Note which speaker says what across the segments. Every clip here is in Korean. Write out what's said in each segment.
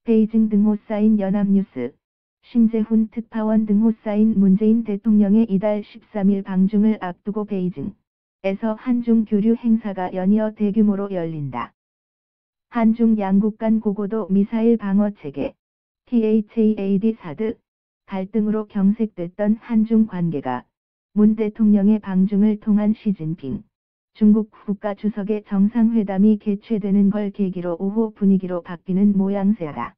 Speaker 1: 베이징 등호 쌓인 연합뉴스. 신재훈 특파원 등호 쌓인 문재인 대통령의 이달 13일 방중을 앞두고 베이징에서 한중 교류 행사가 연이어 대규모로 열린다. 한중 양국 간 고고도 미사일 방어 체계 THAAD 사드 갈등으로 경색됐던 한중 관계가 문 대통령의 방중을 통한 시진핑 중국 국가주석의 정상회담이 개최되는 걸 계기로 우호 분위기로 바뀌는 모양새다.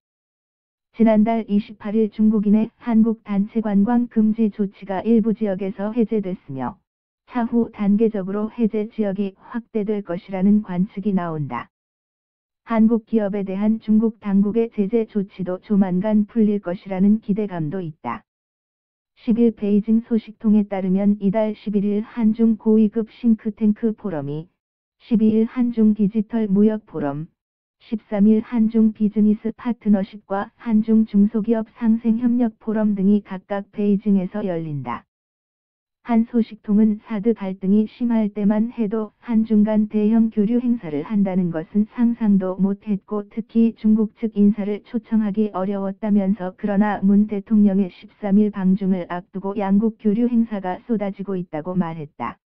Speaker 1: 지난달 28일 중국인의 한국 단체 관광 금지 조치가 일부 지역에서 해제됐으며 차후 단계적으로 해제 지역이 확대될 것이라는 관측이 나온다. 한국 기업에 대한 중국 당국의 제재 조치도 조만간 풀릴 것이라는 기대감도 있다. 10일 베이징 소식통에 따르면 이달 11일 한중 고위급 싱크탱크 포럼이 12일 한중 디지털 무역 포럼 13일 한중 비즈니스 파트너십과 한중 중소기업 상생협력 포럼 등이 각각 베이징에서 열린다. 한 소식통은 사드 갈등이 심할 때만 해도 한중 간 대형 교류 행사를 한다는 것은 상상도 못했고 특히 중국 측 인사를 초청하기 어려웠다면서 그러나 문 대통령의 13일 방중을 앞두고 양국 교류 행사가 쏟아지고 있다고 말했다.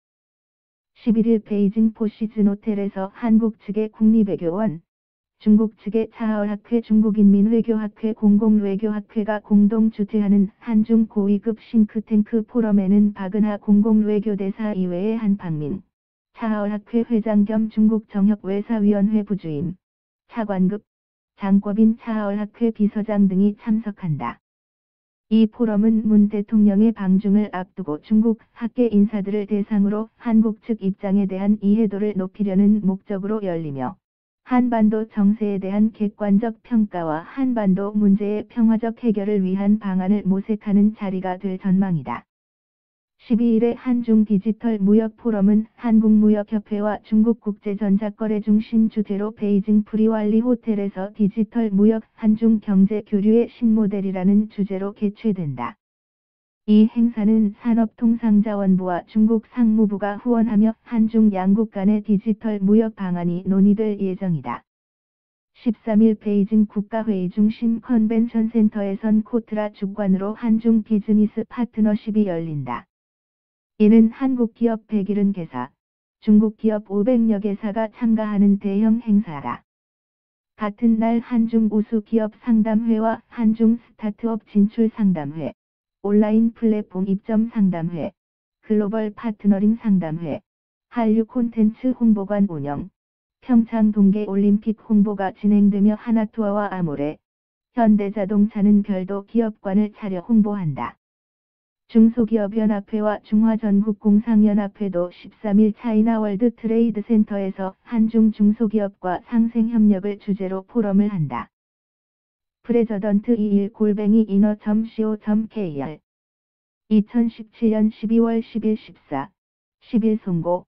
Speaker 1: 11일 베이징 포시즌 호텔에서 한국 측의 국립외교원, 중국 측의 차하얼학회 중국인민외교학회 공공외교학회가 공동 주최하는 한중 고위급 싱크탱크 포럼에는 박은하 공공외교대사 이외에 한팡민, 차하얼학회 회장 겸 중국 정협외사위원회 부주임, 차관급, 장법인 차하얼학회 비서장 등이 참석한다. 이 포럼은 문 대통령의 방중을 앞두고 중국 학계 인사들을 대상으로 한국 측 입장에 대한 이해도를 높이려는 목적으로 열리며 한반도 정세에 대한 객관적 평가와 한반도 문제의 평화적 해결을 위한 방안을 모색하는 자리가 될 전망이다. 12일에 한중 디지털 무역 포럼은 한국무역협회와 중국국제전자거래중심 주재로 베이징 프리왈리 호텔에서 디지털 무역 한중 경제 교류의 신모델이라는 주제로 개최된다. 이 행사는 산업통상자원부와 중국 상무부가 후원하며 한중 양국 간의 디지털 무역 방안이 논의될 예정이다. 13일 베이징 국가회의 중심 컨벤션 센터에선 코트라 주관으로 한중 비즈니스 파트너십이 열린다. 이는 한국 기업 170개사, 중국 기업 500여 개사가 참가하는 대형 행사다. 같은 날 한중 우수 기업 상담회와 한중 스타트업 진출 상담회, 온라인 플랫폼 입점 상담회, 글로벌 파트너링 상담회, 한류 콘텐츠 홍보관 운영, 평창 동계올림픽 홍보가 진행되며 하나투어와 아모레, 현대자동차는 별도 기업관을 차려 홍보한다. 중소기업연합회와 중화전국공상연합회도 13일 차이나 월드 트레이드 센터에서 한중 중소기업과 상생협력을 주제로 포럼을 한다. 프레저던트 21-inner.co.kr 2017년 12월 10일 14, 10일 송고